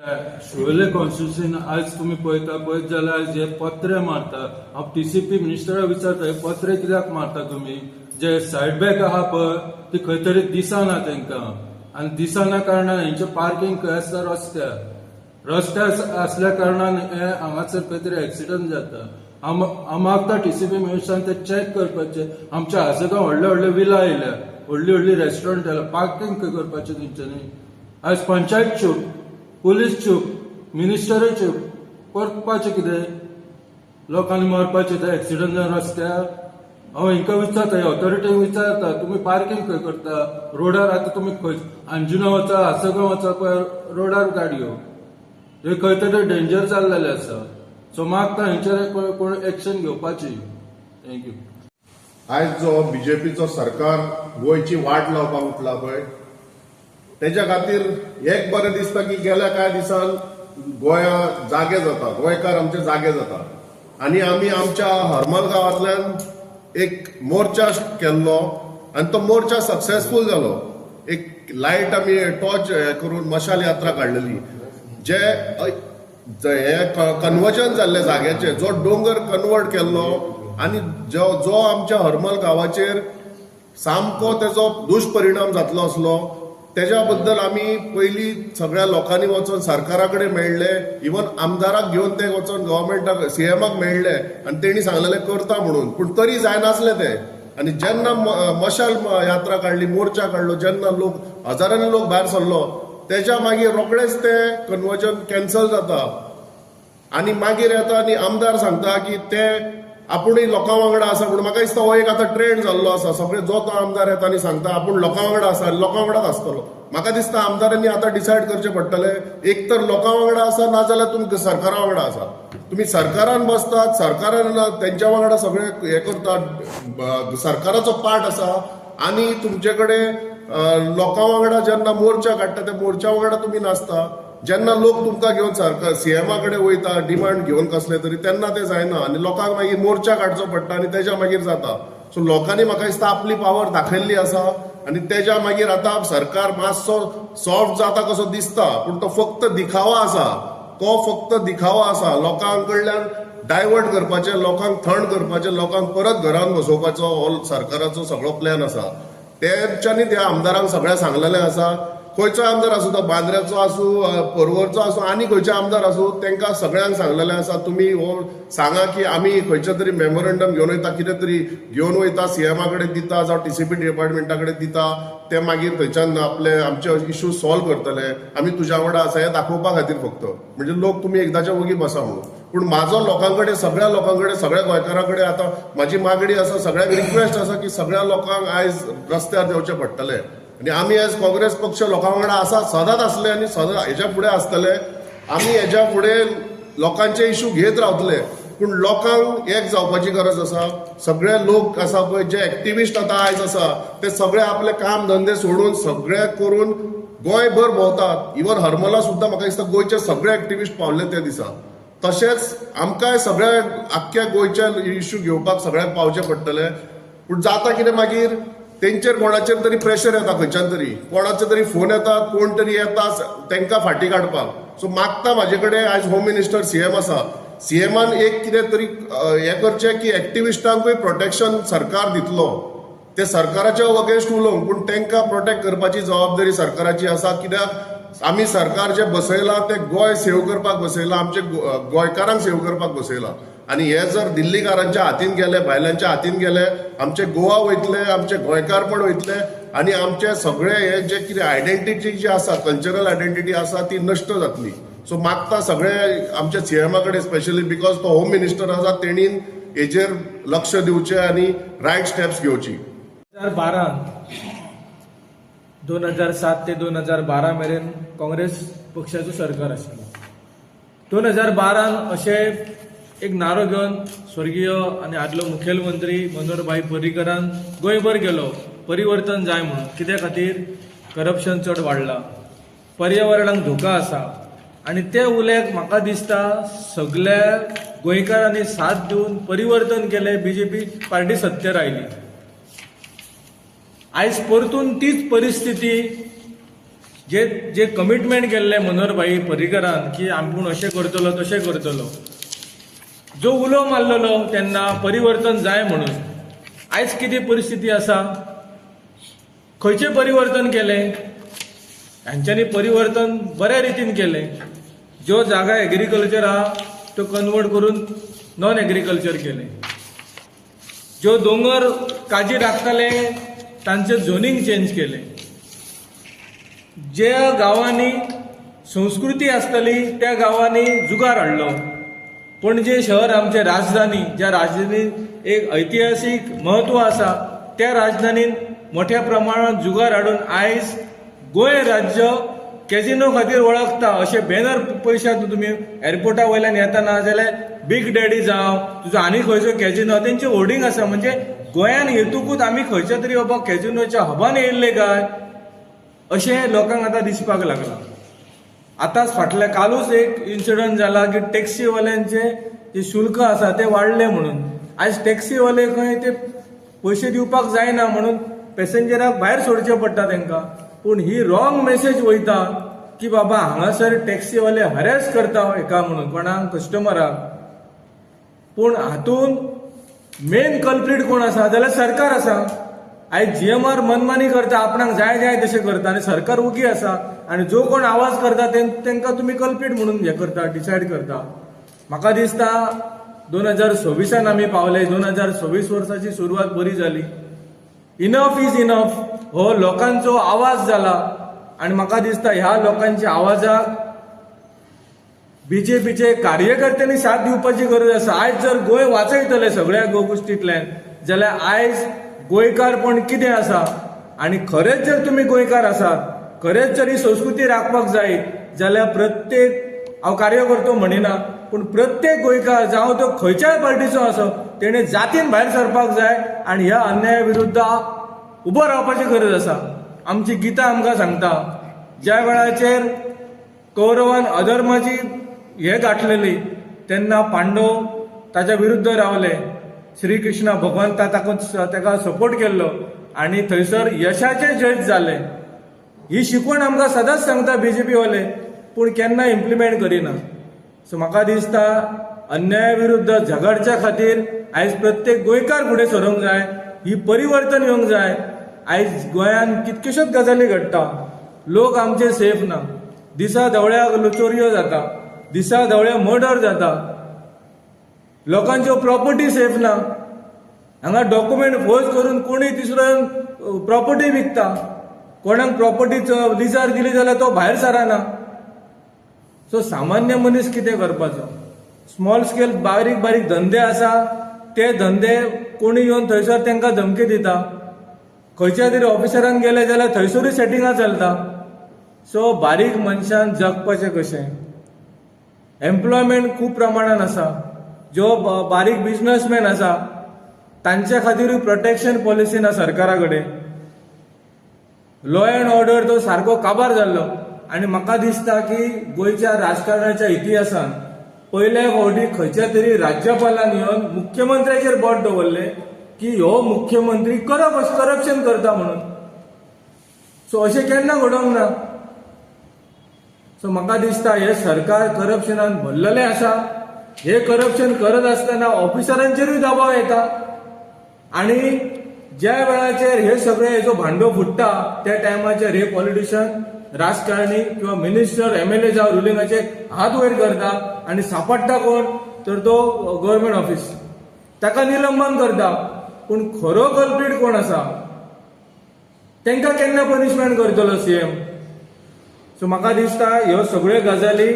Siolim constitution आज तुम्ही पळयत जाल्यार जे पत्रे मारता हांव टीसीपी मिनिस्टरा विचारता पत्रे कित्याक मारता तुम्ही जे सायडबॅक आहा पळय ती खंय तरी दिसना तांकां आनी दिसना कारणान हेंचे पार्किंग खंय आसता रस्त्यार असल्या कारणान हे हांगासर खंय तरी एक्सिडंट जाता हांव मागता टीसीपी मिनिस्टरान ते चॅक करपाचे आमच्या आसगांव व्हडले व्हडले विला आयल्या व्हडली रेस्टॉरंट आयल्या पार्किंग खंय करपाचें तेंच्यांनी आज पंचायत चूप पुलीस चूप मिनिस्टरूय चूप करपाचें कितें लोकांनी मरपाचें ते एक्सिडंट जावन रस्त्यार हांव हांकां विचारता ऑथॉरिटीक विचारता तुमी पार्किंग खंय करता रोडार आतां तुमी खंय अंजुना वचा आसगांव वचा पळय रोडार गाडयो हे खंय तरी डेंजर जाल्लेले आसा सो मागता हेंचेर कोण एक्शन घेवपाची थँक्यू. आयज जो बीजेपीचो सरकार गोंयची वाट लावपाक उठला पळय तेच्या खातीर एक बरें दिसता की गेल्या कांय दिसान गोंया जागे जाता गोंयकार आमचे जागे जाता आनी आमी आमच्या हरमल गांवांतल्यान एक मोर्चा केल्लो आनी तो मोर्चा सक्सेसफूल जालो. एक लायट आमी टॉर्च करून मशाल यात्रा काडलेली जे हे कन्वर्जन जाल्ले जाग्याचे जो डोंगर कन्वर्ट केल्लो आनी जो आमच्या हरमल गांवाचेर सामको तेजो दुश्परिणाम जातलो असलो तेज्या बद्दल आमी पयलीं सगळ्या लोकांनी वचून सरकारा कडेन मेळ्ळे इवन आमदाराक घेवन ते वचून गव्हर्मेंटाक सीएमाक मेळ्ळे आनी तेणी सांगलेलें करता म्हणून पूण तरी जायनासलें तें आनी जेन्ना मशाल यात्रा काडली मोर्चा काडलो जेन्ना लोक हजारांनी लोक भायर सरलो तेच्या मागीर रोखडेच ते कन्वर्जन कॅन्सल जाता आनी मागीर येता आनी आमदार सांगता की ते आपुणूय लोकां वांगडा आसा म्हणून म्हाका दिसता हो एक आतां ट्रेंड जाल्लो आसा सगळे जो तो आमदार येता आनी सांगता आपूण लोकां वांगडा आसा आनी लोकां वांगडाच आसतलो. म्हाका दिसता आमदारांनी आतां डिसायड करचें पडटलें एक तर लोकां वांगडा आसा नाजाल्यार तुमी सरकारा वांगडा आसा. तुमी सरकारान बसतात सरकारान तेंच्या वांगडा सगळे हे करतात सरकाराचो पार्ट आसा आनी तुमचे कडेन लोकां वांगडा जेन्ना मोर्चा काडटा त्या मोर्चा वांगडा तुमी नासता जेन्ना लोक तुमकां घेवन सरकार सीएमा कडेन वयता डिमांड घेवन कसले तरी तेन्ना ते जायना आनी लोकांक मागीर मोर्चा काडचो पडटा आनी तेच्या मागीर जाता. सो लोकांनी म्हाका दिसता आपली पावर दाखयल्ली आसा आनी तेच्या मागीर आतां सरकार मातसो सॉफ्ट जाता कसो दिसता पूण तो फक्त दिखावा आसा तो फक्त दिखावा आसा लोकां कडल्यान डायवर्ट करपाचें लोकांक थंड करपाचें लोकांक परत घरांत बसोवपाचो हो सरकाराचो सगळो प्लॅन आसा. तेंच्यांनी त्या आमदारांक सगळ्या सांगलेलें आसा खंयचो आमदार आसूं तो बांद्र्याचो आसूं परवरचो आसूं आनी खंयचे आमदार आसूं तांकां सगळ्यांक सांगलेलें आसा तुमी हो सांगा की आमी खंयचे तरी मेमोरंडम घेवन वयता कितें तरी घेवन वयता सीएमा कडेन दिता जावं टीसीपी डिपार्टमेंटा कडेन दिता ते मागीर थंयच्यान आपले आमचे इश्यू सॉल्व करतले आमी तुज्या वांगडा आसा हें दाखोवपा खातीर फक्त म्हणजे लोक तुमी एकदांच्या वगी बसा म्हणून. पूण म्हाजो लोकां कडेन सगळ्या लोकां कडेन सगळ्या गोंयकारां कडेन आतां म्हाजी मागणी आसा सगळ्यांक रिक्वेस्ट आसा की सगळ्या लोकांक आयज रस्त्यार देंवचें पडटलें आनी आमी आयज काँग्रेस पक्ष लोकां वांगडा आसा सदांच आसले आनी सदां हेच्या फुडें आसतले. आमी हेच्या फुडें लोकांचे इश्यू घेत रावतले पूण लोकांक एक जावपाची गरज आसा. सगळे लोक आसा पळय जे एक्टिविस्ट आतां आयज आसा ते सगळे आपले काम धंदे सोडून सगळे करून गोंयभर भोंवतात. इवन हरमला सुद्दां म्हाका दिसता गोंयचे सगळे एक्टिविस्ट पावले त्या दिसा. तशेंच आमकांय सगळ्या आख्ख्या गोंयचे इश्यू घेवपाक सगळ्यांक पावचें पडटलें. पूण जाता कितें मागीर तेंचेर कोणाचेर तरी प्रेशर येता खंयच्यान तरी कोणाचे तरी फोन येता कोण तरी येता तांकां फाटीं काडपाक. सो मागता म्हाजे कडेन आयज होम मिनिस्टर सीएम आसा सीएमान एक कितें तरी हें करचें की एक्टिविस्टांकूय प्रोटेक्शन सरकार दितलो ते सरकाराच्या अगेन्स्ट उलोवंक पूण तांकां प्रोटेक्ट करपाची जबाबदारी सरकाराची आसा. कित्याक आमी सरकार जे बसयलां ते गोंय सेव करपाक बसयलां आमचे गोंयकारांक सेव करपाक बसयलां आनी हे जर दिल्लीकारांच्या हातीन गेले भायल्यांच्या हातीन गेले आमचे गोवा वयतले आमचे गोंयकारपण वयतले आनी आमचे सगळे हे जे कितें आयडेंटिटी जी आसा कल्चरल आयडेंटिटी आसा ती नश्ट जातली. सो मागता सगळे आमच्या सीएमा कडेन स्पेशली बिकॉज तो होम मिनिस्टर आसा तेणीन हेजेर लक्ष दिवचें आनी रायट स्टेप्स घेवची. 2007 ते 2012 मेरेन काँग्रेस पक्षाचो सरकार आशिल्लो. 2012 अशें एक नारो घेवन स्वर्गीय आनी आदलो मुखेलमंत्री मनोहरभाई पर्रीकरान गोंयभर गेलो परिवर्तन जाय म्हणून. कित्या खातीर करप्शन चड वाडलां पर्यावरणाक धोका आसा आनी ते उल्याक म्हाका दिसता सगळ्या गोंयकारांनी साथ दिवन परिवर्तन केलें बीजेपी पार्टी सत्तेर आयली. आयज परतून तीच परिस्थिती जे कमिटमेंट केल्ले मनोहरभाई पर्रीकरान की आपूण अशें करतलो तशें करतलो, जो उलो मारलेलो तेन्ना परिवर्तन जाय म्हणून, आयज कितें परिस्थिती आसा, खंयचें परिवर्तन केलें? हांच्यांनी परिवर्तन बऱ्या रितीन केलें. ज्यो जागा एग्रीकल्चर आहा त्यो कन्वर्ट करून नॉन एग्रीकल्चर केलें. ज्यो दोंगर काजी राखताले तांचें झोनींग चेंज केलें. ज्या गांवांनी संस्कृती आसतली त्या गांवांनी जुगार हाडलो. पणजे शहर आमचे राजधानी, ज्या राजधानीत एक ऐतिहासीक म्हत्व आसा, त्या राजधानीन मोठ्या प्रमाणात जुगार हाडून आयज गोंय राज्य कॅझिनो खातीर वळखता. अशे बॅनर पयशात तुमी एअरपोर्टा वयल्यान येतना जाल्यार बीग डॅडी जावं, तुजो आनी खंयचो कॅझिनो, तेंचे होर्डिंग आसा. म्हणजे गोंयान हेतूकूच आमी खंयच्या तरी बाबा कॅझिनोच्या हबान येयल्ले काय अशें लोकांक आतां दिसपाक लागलां. आतांच फाटल्या कालूच एक इन्सिडंट जाला की टॅक्सीवाल्यांचे जे शुल्क आसा ते वाडले म्हणून. आयज टॅक्सीवाले खंय ते पयशे दिवपाक जायना म्हणून पॅसेंजराक भायर सोडचे पडटा तांकां. पूण ही रॉंग मेसेज वयता की बाबा हांगासर टॅक्सीवाले हॅरेस करता एका म्हणून कोणाक, कस्टमराक. पूण हातून मेन कल्प्रीट कोण आसा जाल्यार सरकार आसा. आयज जीएमआर मनमानी करता, आपणाक जाय जाय तशें करता आनी सरकार उगी आसा. आनी जो कोण आवाज करता तांकां तुमी कल्प्रीट म्हणून हें करता, डिसायड करता. म्हाका दिसता 2026 आमी पावले. 2026 वर्साची सुरवात बरी जाली. इनफ इज इनफ हो लोकांचो आवाज जाला आनी म्हाका दिसता ह्या लोकांच्या आवाजाक बीजेपीचे कार्यकर्त्यांनी साथ दिवपाची गरज आसा. आयज जर गोंय वाचयतले सगळ्या गोश्टींतल्यान जाल्यार आयज गोंयकारपण कितें आसा आनी खरेंच जर तुमी गोंयकार आसात, खरेंच जर ही संस्कृती राखपाक जाय जाल्यार प्रत्येक, हांव कार्यकर्तो म्हणिना, पूण प्रत्येक गोंयकार जावं तो खंयच्याय पार्टीचो आसो तेणे जातीन भायर सरपाक जाय आनी ह्या अन्याया विरुद्ध उबो रावपाची गरज आसा. आमची गितां आमकां सांगता, ज्या वेळाचेर कौरवान अधर्माची हे गाठलेली तेन्ना पांडव ताच्या विरुद्ध रावले. श्री कृष्ण भगवंता ताका सपोर्ट केल्लो आनी थंयसर यशाचे जज जाले. ही शिकवण आमकां सदांच सांगता बीजेपी वाले, पूण केन्ना इम्प्लिमेंट करिना. सो म्हाका दिसता अन्याया विरुद्ध झगडच्या खातीर आयज प्रत्येक गोंयकार फुडें सरूंक जाय. ही परिवर्तन येवंक जाय. आयज गोंयान कितक्योश्योच गजाली घडटा. लोक आमचे सेफ ना. दिसा धवळ्या चोरयो जाता, दिसा धवळ्या मर्डर जाता, लोकांच्यो प्रॉपर्टी सेफ ना. हांगा डॉक्युमेंट फोर्ज करून कोणूय तिसरो प्रॉपर्टी विकता. कोणाक प्रॉपर्टी लिजार दिली जाल्यार तो भायर सराना. सो सामान्य मनीस कितें करपाचो? स्मॉल स्केल बारीक बारीक धंदे आसा, ते धंदे कोणी येवन थंयसर तांकां धमकी दिता. खंयच्या तरी ऑफिसरान गेले जाल्यार थंयसरूय सेटिंगां चलता. सो बारीक मनशान जगपाचें कशें? एम्प्लॉयमेंट खूब प्रमाणान आसा. जो बारीक बिझनेसमॅन आसा तांच्या खातीरूय प्रोटेक्शन पॉलिसी ना सरकारा कडेन. लॉ अँड ऑर्डर तो सारको काबार जाल्लो. आनी म्हाका दिसता की गोंयच्या राजकारणाच्या इतिहासान पयल्या फावटी खंयच्या तरी राज्यपालान येवन मुख्यमंत्र्याचेर बोट दवरले की हो मुख्यमंत्री करप्शन करता म्हणून. सो अशें केन्ना घडोवंक ना. सो म्हाका दिसता हे सरकार करप्शनान भरलेलें आसा. हे करप्शन करत आसतना ऑफिसरांचेरूय दबाव येता आनी ज्या वेळाचेर हे सगळे हेजो भांडो फुट्टा त्या टायमाचेर हे पॉलिटिशियन, राजकारणी किंवा मिनिस्टर, एमएलए जावं रुलिंगाचे हात वयर करता आनी सापडटा कोण तर तो गव्हर्मेंट ऑफिस, ताका निलंबन करता. पूण खरो कल्प्रीट कोण आसा तांकां केन्ना पनिशमेंट करतलो सीएम? सो म्हाका दिसता ह्यो सगळ्यो गजाली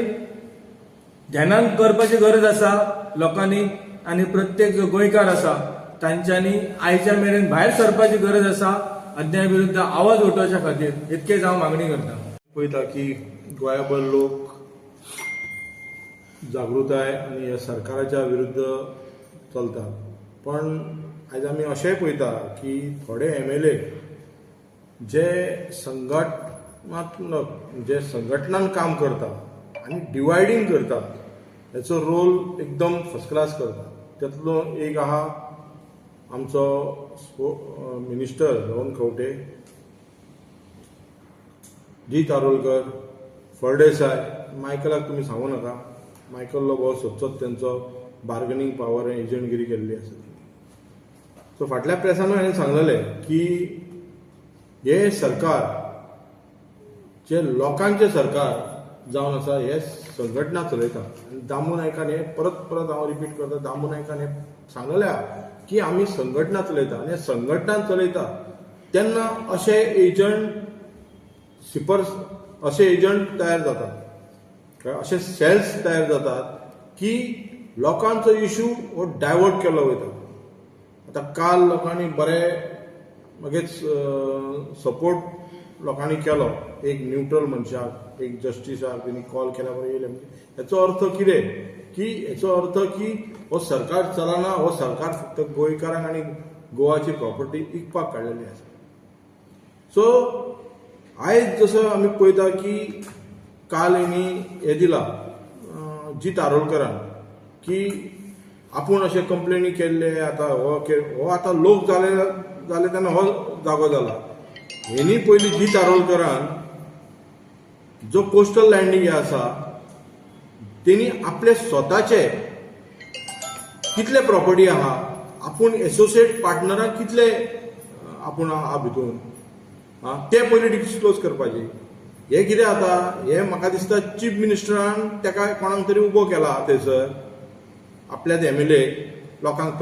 ध्यानान करपाची गरज आसा लोकांनी. आनी प्रत्येक जो गोंयकार आसा तांच्यांनी आयच्या मेरेन भायर सरपाची गरज आसा अन्याया विरुद्ध आवाज उठोवच्या खातीर. इतकेच हांव मागणी करता. पळयता की गोंयाभर लोक जागृताय आनी ह्या सरकाराच्या विरुद्ध चलता. पण आयज आमी अशेंय पळयता की थोडे एमएलए जे संघटनान काम करता आनी डिवायडींग करता हेचो रोल एकदम फर्स्ट क्लास करता. तातूंतलो एक आहा आमचो मिनिस्टर रवण खंवटे. जी तारोलकर, फळदेसाय, मायकलाक तुम्ही सांगू नका. मायकल लोक हो सतत त्यांचो बार्गेनिंग पावर एजंटगिरी केल्ली आसा. सो फाटल्या प्रेसानूय हांवें सांगलेलें की हे सरकार जे लोकांचे सरकार जावन आसा, हे संघटना चलयता. आनी दामू नायकान हे परत हांव रिपीट करता, दामू नायकान हे सांगलेलें आहा की आमी संघटना चलयता. आनी संघटना चलयता तेन्ना अशे एजंट तयार जातात, अशे सेल्स तयार जातात की लोकांचो इश्यू हो डायवर्ट केलो वयता. आतां काल लोकांनी बरे मागीर सपोर्ट लोकांनी केलो एक न्यूट्रल मनशाक, एक जस्टिसाक तेणी कॉल केल्या बरें येयले. हेचो अर्थ कितें की हेचो अर्थ की हो सरकार चलना, हो सरकार फक्त गोंयकारांक आनी गोवाची प्रॉपर्टी विकपाक काडलेली आसा. सो आयज जसो आमी पळयता की काल हेणी हे दिला जी तारोलकरान की आपूण अशे कंप्लेनी केल्ले, आतां हो आतां लोक जाले तेन्ना हो जागो जाला. हेणी पयलीं जी तारोलकरान जो कोस्टल लँडींग हे आसा तेणी आपले स्वताचे कितले प्रॉपर्टी आहा, आपूण एसोसिएट पार्टनराक कितले आपूण आहा भितून ते पयलीं डिस्क्लोज करपाचे. हे कितें जाता, हे म्हाका दिसता चीफ मिनिस्टरान तेका कोणाक तरी उबो केला थंयसर आपल्याच MLA लोकांक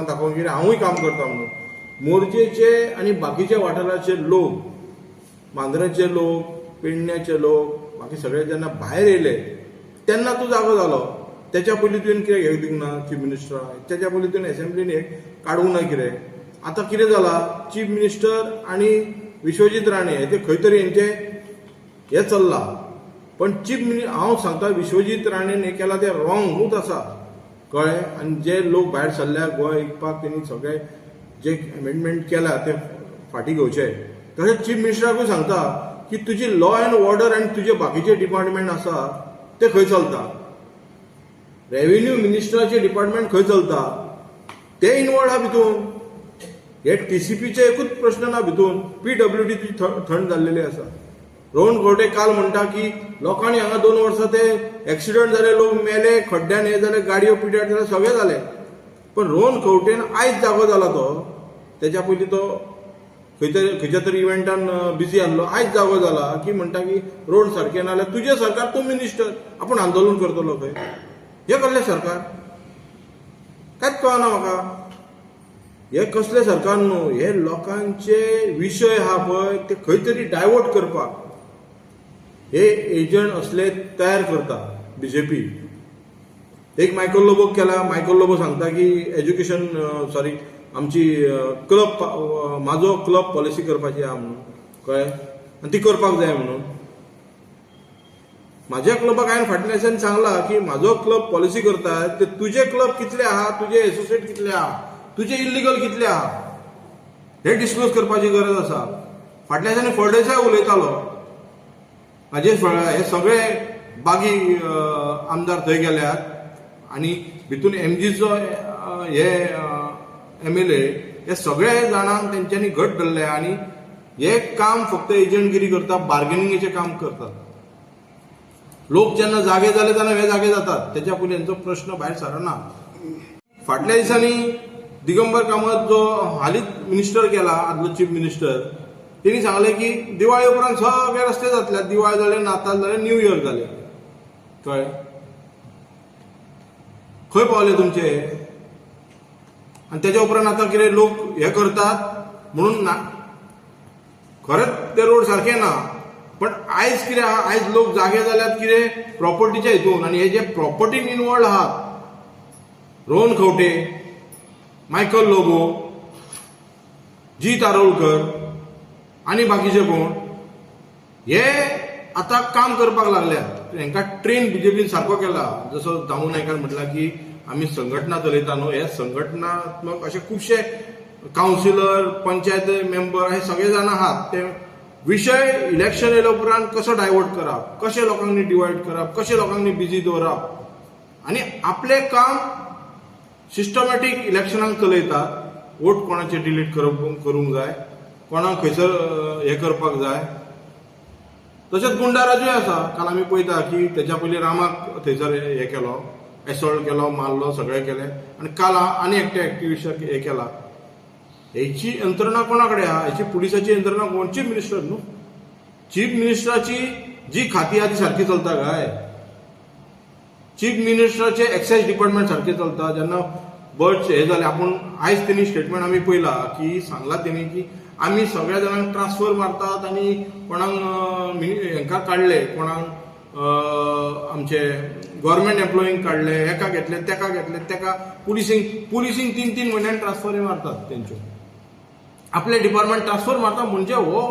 दाखोवन कितें हांवूय काम करता म्हणून. मोरजेचे आनी बाकीचे वाठाराचे लोक, मांद्रेचे लोक, पेडण्याचे लोक, बाकी सगळे जेन्ना भायर येयले तेन्ना तो जागो जालो. त्याच्या पयलीं तुवें कितें हे दिवंक ना चीफ मिनिस्टराक, त्याच्या पयलीं तुवें एसेंब्लीन हे काडूंक ना कितें. आतां कितें जाला, चीफ मिनिस्टर आनी विश्वजीत राणे ते खंय तरी हेंचे हे चल्ला. पण हांव सांगता विश्वजीत राणेन हे केला ते रॉंगूच आसा कळ्ळें. आनी जे लोक भायर सरल्या गोंय विकपाक तेणी सगळे जे अमेंडमेंट केला ते फाटीं घेवचे. तशेंच चीफ मिनिस्टराकूय सांगता की तुजी लॉ अँड ऑर्डर आनी तुजे बाकीचे डिपार्टमेंट आसा ते खंय चलता. रेव्हेन्यू मिनिस्टराचे डिपार्टमेंट खंय चलता ते इनवॉल्ड आहा भितून. हे TCPचे एकूच प्रश्न ना भितून, PWDची थंड जाल्लेली आसा. रोहन खंवटे काल म्हणटा की लोकांनी हांगा 2 वर्सां ते एक्सिडंट जाले, लोक मेले, खड्ड्यान हे जाले, गाडयो पिड्यार जाले, सगळे जाले. पण रोहन खंवटेन आयज जागो जाला तो, तेच्या पयलीं तो खंयच्या तरी इव्हेंटान बिजी आसलो, आयज जागो जाला की म्हणटा की रोड सारके ना जाल्यार तुजें सरकार, तूं मिनिस्टर, आपूण आंदोलन करतलो खंय. हे कसलें सरकार? कांयच कळना म्हाका. हे कसले सरकार न्हू, हे लोकांचे विशय आहा पळय ते खंय तरी डायवर्ट करपाक हे एजंट असले तयार करता BJP. एक मायकल लोबोक केला. मायकल लोबो सांगता की आमची म्हाजो क्लब पॉलिसी करपाची आहा म्हणून कळ्ळें, आनी ती करपाक जाय म्हणून. म्हाज्या क्लबाक हांवें फाटल्या दिसांनी सांगला की म्हाजो क्लब पॉलिसी करता ते तुजे क्लब कितले आहा, तुजे एसोसिएट कितले आहा, तुजे इल्लीगल कितले आहा हे डिस्क्लोज करपाची गरज आसा. फाटल्या दिसांनी फळदेसाय उलयतालो, हाजे हे सगळे बागी आमदार थंय गेल्यात आनी भितून MGचो हे MLA हे सगळे जाणांक तेंच्यांनी घट धरले आनी हे काम फक्त एजंटगिरी करता, बार्गेनिंगेचे काम करतात. लोक जेन्ना जागे जाले तेन्ना हे जागे जातात, तेच्या पयलीं हेंचो प्रश्न भायर सरना. फाटल्या दिसांनी दिगंबर कामत जो हालींच मिनिस्टर केला, आदलो चीफ मिनिस्टर, तेणी सांगलें की दिवाळी उपरांत सगळे रस्ते जातले. दिवाळी जाले, नाताल जाले, न्यू इयर जाले, कळ्ळें. खंय पावले तुमचे? आनी तेच्या उपरांत आतां कितें लोक हे करतात म्हणून ना, खरेंच ते रोड सारके ना. पण आयज कितें आहा, आयज लोक जागे जाल्यात कितें प्रॉपर्टीच्या हितून. आनी हे जे प्रॉपर्टीन इनवॉल्ड आहात, रोहन खंवटे, मायकल लोबो, जी तारोलकर आनी बाकीचे कोण, हे आतां काम करपाक लागल्यात. हांकां ट्रेन BJPन सारको केला. जसो दामू नायकान म्हटला की आमी संघटना चलयता न्हू, हे संघटनात्मक अशे खुबशे कावन्सिलर, पंचायत मेंबर हे सगळे जाण आहात. ते विशय इलेक्शन येयल्या उपरांत कसो डायवर्ट करप, कशे लोकांनी डिवायड करप, कशे लोकांनी बिजी दवरप आनी आपलें काम सिस्टमॅटीक इलेक्शनाक चलयतात. वोट कोणाचे डिलीट करूंक जाय, कोणाक खंयसर हे करपाक जाय, तशेंच गुंडाराजूय आसा. काल आमी पळयता की तेच्या पयलीं रामाक थंयसर हे केलो, एसॉल्ट केलो, मारलो, सगळें केलें, आनी काल आनी एकट्या एक्टिविस्टाक हे केला. हेची यंत्रणा कोणा कडेन आहा? हेची पुलिसाची यंत्रणा कोण? चीफ मिनिस्टर न्हू. चीफ मिनिस्टराची जी खाती आहा ती सारकी चलता काय? चीफ मिनिस्टराचे एक्सायज डिपार्टमेंट सारकें चलता. जेन्ना बर्ड्स हे जाले, आपूण आयज तेणी स्टेटमेंट आमी पळयला की सांगला तेणी की आमी सगळ्या जाणांक ट्रान्सफर मारतात आनी कोणाक हांकां काडले, कोणाक आमचे गव्हर्मेंट एम्प्लॉईंक काडले, हेका घेतले, तेका पुलिसींक 3 म्हयन्यान ट्रान्सफरी मारतात तेंच्यो. आपले डिपार्टमेंट ट्रान्सफर मारता म्हणजे हो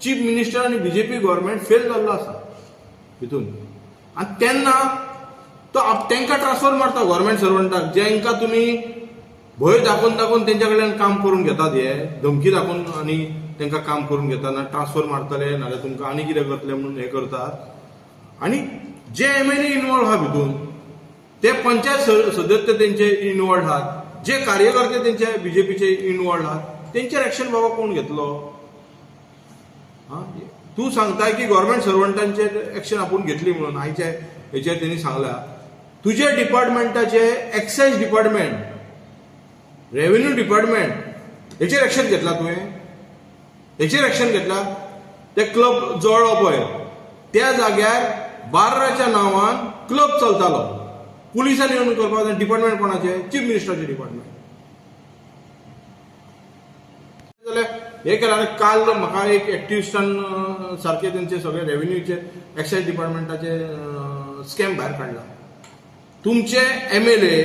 चीफ मिनिस्टर आनी बीजेपी गव्हर्मेंट फेल जाल्लो आसा हितून. आनी तेन्ना तो तांकां ट्रान्सफर मारता गव्हर्मेंट सर्वंटाक, जेंकां तुमी भंय दाखोवन तेंच्या कडल्यान काम करून घेतात, हे धमकी दाखोवन आनी तांकां काम करून घेतात, ना ट्रान्सफर मारतले नाजाल्यार तुमकां आनी कितें करतले म्हणून हे करतात. आनी जे MLA इनवॉल्व आहा भितून, ते पंचायत सदस्य तेंचे इनवॉल्व आहात, जे कार्यकर्ते तेंचे बीजेपीचे इनवॉल्व आहात, तेंचेर एक्शन बाबा कोण घेतलो? तूं सांगताय की गव्हर्मेंट सर्वंटांचेर एक्शन आपूण घेतली म्हणून. आयच्या हेचेर तेणी सांगला तुजे डिपार्टमेंटाचे एक्सायज डिपार्टमेंट, रेव्हेन्यू डिपार्टमेंट हेचेर एक्शन घेतला तुवें? हेचेर एक्शन घेतला? ते क्लब जळ्ळो पळय, त्या जाग्यार बार्राच्या नांवान क्लब चलतालो, पुलिसांनी येवन करपाक. डिपार्टमेंट कोणाचे? चीफ मिनिस्टराचे डिपार्टमेंट. जाल्यार हे केला. आनी काल म्हाका एक एक्टिविस्टान सारखे तेंचे सगळे रेव्हेन्यूचे एक्सायज डिपार्टमेंटाचे स्कॅम भायर काडला. तुमचे MLA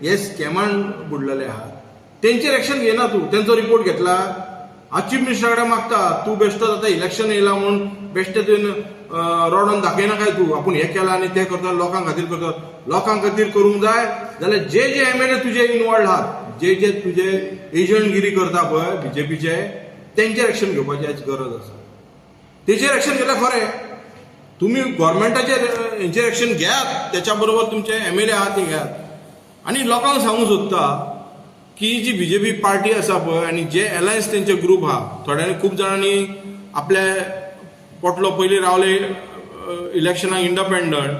हे स्कॅमान बुडलेले आहात, तेंचेर एक्शन घेना तूं. तेंचो रिपोर्ट घेतला? हांव चीफ मिनिस्टरा कडेन मागता, तूं बेश्टो आतां इलेक्शन येयला म्हणून बेश्टे तुवें रोडोन दाखयना काय तूं? आपूण हें केलां आनी तें करता, लोकां खातीर करता. लोकां खातीर करूंक जाय जाल्यार जे MLA तुजे इनवॉल्व आहात, जे तुजे एजंटगिरी करता पळय बीजेपीचे, तेंचेर एक्शन घेवपाची आयज गरज आसा. तेचेर एक्शन घेतल्यार खरें. तुम्ही गव्हर्मेंटाचेर हेंचेर एक्शन घेयात, त्याच्या बरोबर तुमचे MLA आहात ते घेयात. आनी लोकांक सांगूंक सोदता की जी बीजेपी पार्टी आसा पळय आनी जे अलायन्स तेंचे ग्रुप आहा, थोड्यांनी खूब जाणांनी आपले पोटलो पयलीं रावले इलेक्शनाक इंडिपेंडंट,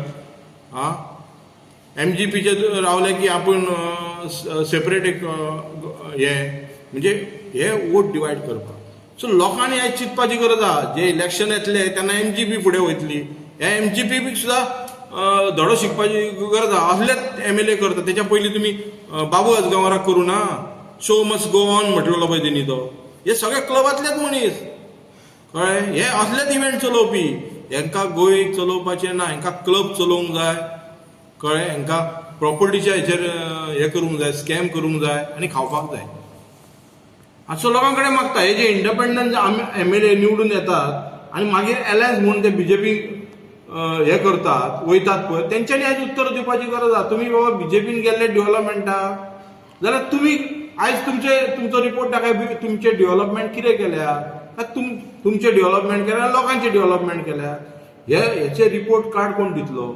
MGPचे रावले की आपूण सेपरेट एक हे म्हणजे हे वोट डिवायड करपाक. सो लोकांनी आयज चिंतपाची गरज आहा. जे इलेक्शन येतले तेन्ना MGP फुडें वयतली, हे MGPक सुद्दां धडो शिकपाची गरज आहा. असलेच MLA करता. तेच्या पयलीं तुमी बाबू आजगांवराक करूं ना, शो मस्ट गो ऑन म्हटलेलो पळय तेणी तो. हे सगळे क्लबांतलेच मनीस कळ्ळें. हे असलेच इव्हेंट चलोवपी. हांकां गोंय चलोवपाचें ना, हांकां क्लब चलोवंक जाय कळ्ळें. हांकां प्रॉपर्टीच्या हेचेर हे करूंक जाय, स्कॅम करूंक जाय आनी खावपाक जाय. असो लोकां कडेन मागता. हे जे इंडिपेंडंट MLA निवडून येतात आनी मागीर अलायन्स म्हणून ते बीजेपी हे करतात, वयतात पळय, तेंच्यांनी आयज उत्तर दिवपाची गरज आहा. तुमी बाबा बीजेपीन गेल्ले डेव्हलपमेंटाक, जाल्यार तुमी आयज तुमचो रिपोर्ट दाखय, तुमचे डेव्हलपमेंट कितें केल्या? तुमचे डेव्हलपमेंट केल्या, लोकांचे डेव्हलपमेंट केल्या? हेचे रिपोर्ट कार्ड कोण दितलो?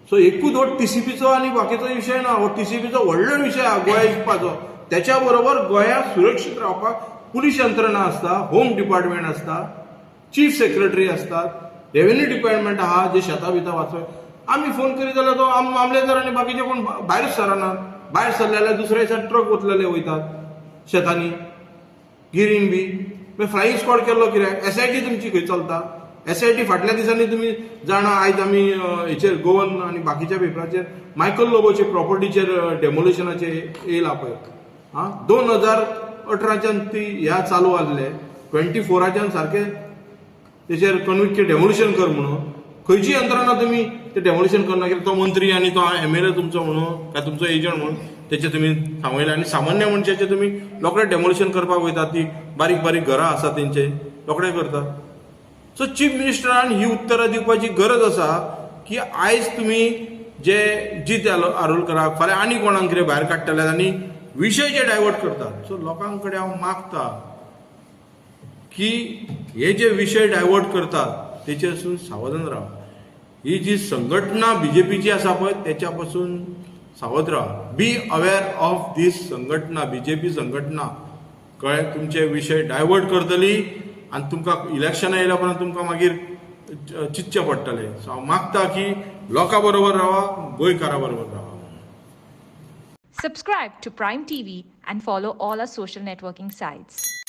सो एकूच हो TCPचो आनी बाकीचो विशय ना. हो TCPचो व्हडलो विशय आहा गोंया जिखपाचो. त्याच्या बरोबर गोंयांत सुरक्षीत रावपाक पुलीस यंत्रणा आसता, होम डिपार्टमेंट आसता, चीफ सेक्रेटरी असतात, रेव्हेन्यू डिपार्टमेंट आहा जे शेतां बितां वाचोय. आमी फोन करीत जाल्यार तो मामलेदार आनी बाकीचे कोण भायरच सरनात. भायर सरले जाल्यार दुसऱ्या दिसा ट्रक वतलेले वयतात शेतांनी गिरीन बी. फ्लाईंग स्क्वॉड केल्लो कित्याक? SIT तुमची खंय चलता? SIT फाटल्या दिसांनी तुमी जाणा, आयज आमी हेचेर गोवन आनी बाकीच्या पेपराचेर मायकल लोबोचे प्रॉपर्टीचेर डेमोलिशनाचे येयला पळय. 2018च्यान ती ह्या चालू आसले, 24च्यान सारखे तेचेर कन्विक्ट डेमोलिशन कर म्हणून. खंयची यंत्रणा तुमी ते डेमोलिशन करना? कित्याक तो मंत्री आनी तो MLA तुमचो म्हणून काय तुमचो एजंट म्हणून तेचे तुमी थांबयला. आनी सामान्य मनशाचे तुमी रोखडे डेमोलिशन करपाक वयतात. ती बारीक बारीक घरां आसा तेंचे रोखडे करतात. सो चीफ मिनिस्टरान ही उत्तरां दिवपाची गरज आसा की आयज तुमी जे जीत आरोलकराक फाल्यां आनी कोणाक कितें भायर काडटले आनी विशय जे डायवर्ट करतात. सो लोकां कडेन हांव मागता की हे जे विशय डायवर्ट करतात तेचेरसून सावधान राव. ही जी संघटना बीजेपीची आसा पळय तेच्या पासून सावध राव. बी अवेअर ऑफ दीस संघटना, बीजेपी संघटना कळ्ळें. तुमचे विशय डायवर्ट करतली आनी तुमकां इलेक्शनां येयल्या उपरांत तुमकां मागीर चिंतचे पडटले. सो हांव मागता की लोकां बरोबर रावा, गोंयकारा बरोबर रावा. Subscribe to Prime TV and follow all our social networking sites.